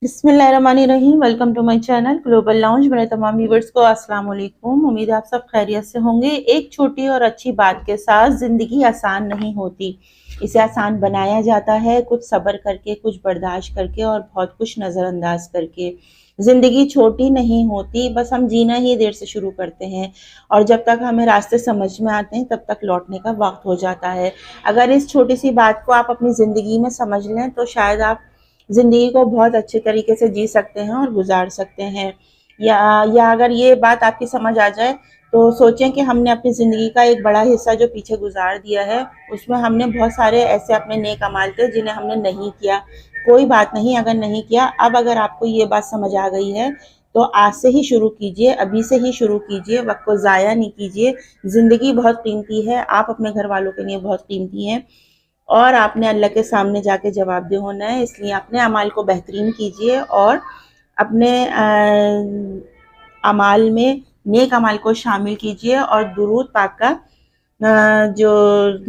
बिस्मिल्लाहिर्रहमानिर्रहीम। Welcome to my channel Global Lounge. मेरे तमाम व्यूवर्स को अस्सलाम वालेकुम। उम्मीद है आप सब खैरियत से होंगे। एक छोटी और अच्छी बात के साथ ज़िंदगी आसान नहीं होती, इसे आसान बनाया जाता है कुछ सब्र करके, कुछ बर्दाश्त करके और बहुत कुछ नज़रअंदाज करके। ज़िंदगी छोटी नहीं होती, बस हम जीना ही देर से शुरू करते हैं और जब तक हमें रास्ते समझ में आते हैं तब तक लौटने का वक्त हो जाता है। अगर इस छोटी सी बात को आप अपनी ज़िंदगी में समझ लें तो शायद आप ज़िंदगी को बहुत अच्छे तरीके से जी सकते हैं और गुजार सकते हैं। या अगर ये बात आपकी समझ आ जाए तो सोचें कि हमने अपनी ज़िंदगी का एक बड़ा हिस्सा जो पीछे गुजार दिया है, उसमें हमने बहुत सारे ऐसे अपने नेक अमाल थे जिन्हें हमने नहीं किया। कोई बात नहीं अगर नहीं किया, अब अगर आपको ये बात समझ आ गई है तो आज से ही शुरू कीजिए, अभी से ही शुरू कीजिए, वक्त को ज़ाया नहीं कीजिए। ज़िंदगी बहुत कीमती है, आप अपने घर वालों के लिए बहुत कीमती हैं और आपने अल्लाह के सामने जाके जवाबदेह होना है। इसलिए अपने अमाल को बेहतरीन कीजिए और अपने अमाल में नेक अमाल को शामिल कीजिए और दुरूद पाक का जो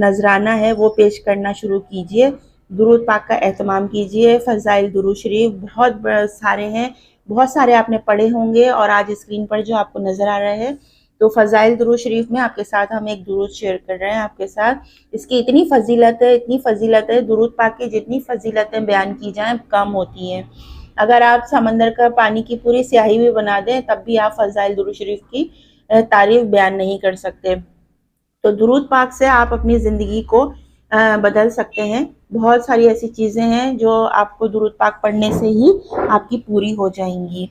नजराना है वो पेश करना शुरू कीजिए। दुरूद पाक का एहतमाम कीजिए। फ़ज़ाइल दुरूद शरीफ बहुत सारे हैं, बहुत सारे आपने पढ़े होंगे और आज स्क्रीन पर जो आपको नज़र आ रहा है तो फ़ज़ाइल दुरूद शरीफ में आपके साथ हम एक दुरूद शेयर कर रहे हैं आपके साथ। इसकी इतनी फ़जीलत है, इतनी फ़जीलत है, दुरूद पाक की जितनी फ़जीलतें बयान की जाएँ कम होती हैं। अगर आप समंदर का पानी की पूरी स्याही भी बना दें तब भी आप फ़ज़ाइल दुरूद शरीफ की तारीफ़ बयान नहीं कर सकते। तो दुरूद पाक से आप अपनी ज़िंदगी को बदल सकते हैं। बहुत सारी ऐसी चीज़ें हैं जो आपको दुरूद पाक पढ़ने से ही आपकी पूरी हो जाएंगी।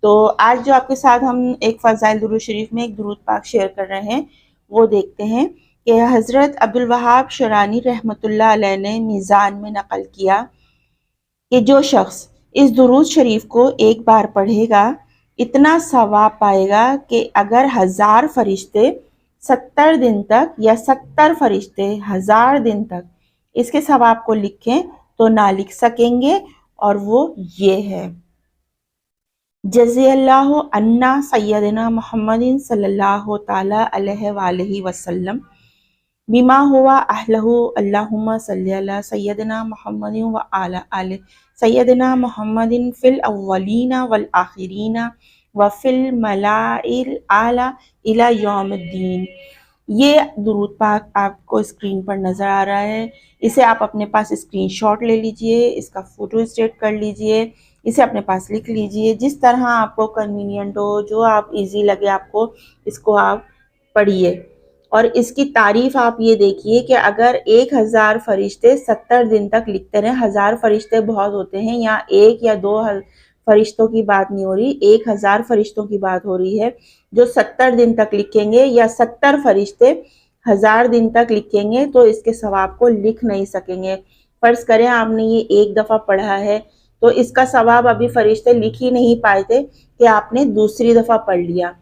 तो आज जो आपके साथ हम एक फ़ज़ाइल दुरूद शरीफ में एक दुरूद पाक शेयर कर रहे हैं वो देखते हैं कि हज़रत अब्दुल वहाब शरानी रहमतुल्लाह अलैह ने मीज़ान में नक़ल किया कि जो शख्स इस दुरूद शरीफ को एक बार पढ़ेगा इतना सवाब पाएगा कि अगर 1000 फरिश्ते 70 दिन तक या 70 फरिश्ते 1000 दिन तक इसके सवाब को लिखें तो ना लिख सकेंगे। और वो ये है, जज़ियल्लाहु अन्ना सय्यदना मुहम्मदिन सल्लल्लाहु ताला अलैहि वसल्लम बिमा हुआ अहलहु अल्लाहुम्मा सल्ली अला सय्यदना मुहम्मदिन व आला आले सय्यदना मुहम्मदिन फिल अव्वलीना वल आखिरीना व फिल मलाइल आला इला यौमिद्दीन। ये दुरूद पाक आपको स्क्रीन पर नज़र आ रहा है। इसे आप अपने पास स्क्रीनशॉट ले लीजिए, इसका फ़ोटो स्टेट कर लीजिए, इसे अपने पास लिख लीजिए। जिस तरह आपको कन्वीनियंट हो, जो आप इजी लगे आपको, इसको आप पढ़िए और इसकी तारीफ़ आप ये देखिए कि अगर 1000 फरिश्ते 70 दिन तक लिखते रहें, 1000 फरिश्ते बहुत होते हैं, यहाँ 1 या 2 फरिश्तों की बात नहीं हो रही, 1000 फरिश्तों की बात हो रही है जो 70 दिन तक लिखेंगे या 70 फरिश्ते 1000 दिन तक लिखेंगे तो इसके सवाब को लिख नहीं सकेंगे। फर्ज करें आपने ये एक दफ़ा पढ़ा है तो इसका सवाब अभी फरिश्ते लिख ही नहीं पाए थे कि आपने दूसरी दफ़ा पढ़ लिया,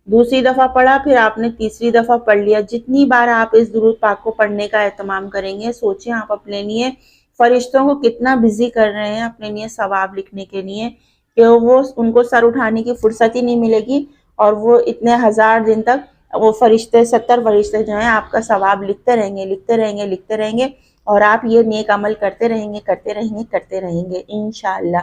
दूसरी दफ़ा पढ़ा, फिर आपने तीसरी दफ़ा पढ़ लिया। जितनी बार आप इस दुरूद पाक को पढ़ने का एहतमाम करेंगे, सोचें आप अपने लिए फरिश्तों को कितना बिजी कर रहे हैं अपने लिए सवाब लिखने के लिए कि वो उनको सर उठाने की फुर्सत ही नहीं मिलेगी और वो इतने 1000 दिन तक वो फरिश्ते 70 फरिश्ते जो हैं आपका सवाब लिखते रहेंगे, लिखते रहेंगे, लिखते रहेंगे और आप ये नेक अमल करते रहेंगे, करते रहेंगे, करते रहेंगे इंशाअल्लाह।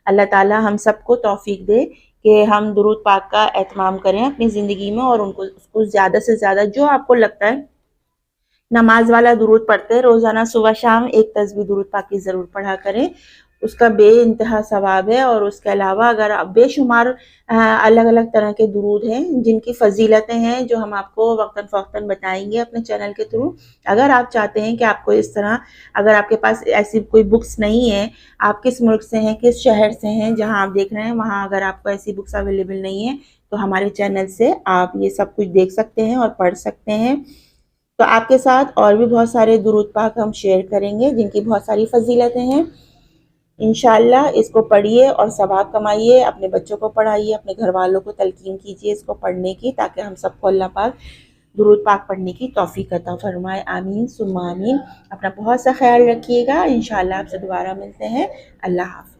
अल्लाह ताला हम सबको तौफीक दे कि हम दुरूद पाक का एहतमाम करें अपनी ज़िंदगी में और उसको ज़्यादा से ज़्यादा जो आपको लगता है नमाज वाला दुरूद पढ़ते हैं, रोज़ाना सुबह शाम एक तस्बीह दुरूद पाक की ज़रूर पढ़ा करें, उसका बेइंतहा सवाब है। और उसके अलावा अगर आप बेशुमार अलग अलग तरह के दुरूद हैं जिनकी फ़जीलतें हैं जो हम आपको वक्तन फ़ौक्तन बताएंगे अपने चैनल के थ्रू। अगर आप चाहते हैं कि आपको इस तरह, अगर आपके पास ऐसी कोई बुक्स नहीं है, आप किस मुल्क से हैं, किस शहर से हैं जहाँ आप देख रहे हैं, वहाँ अगर आपको ऐसी बुक्स अवेलेबल नहीं है तो हमारे चैनल से आप ये सब कुछ देख सकते हैं और पढ़ सकते हैं। तो आपके साथ और भी बहुत सारे दुरूद पाक हम शेयर करेंगे जिनकी बहुत सारी फजीलतें हैं। इंशाअल्लाह इसको पढ़िए और सवाब कमाइए, अपने बच्चों को पढ़ाइए, अपने घर वालों को तलकीन कीजिए इसको पढ़ने की, ताकि हम सबको अल्लाह पाक दुरूद पाक पढ़ने की तौफीक अता फरमाए। आमीन सुम्मा आमीन। अपना बहुत सा ख्याल रखिएगा। इंशाअल्लाह आपसे दोबारा मिलते हैं। अल्लाह हाफ़िज़।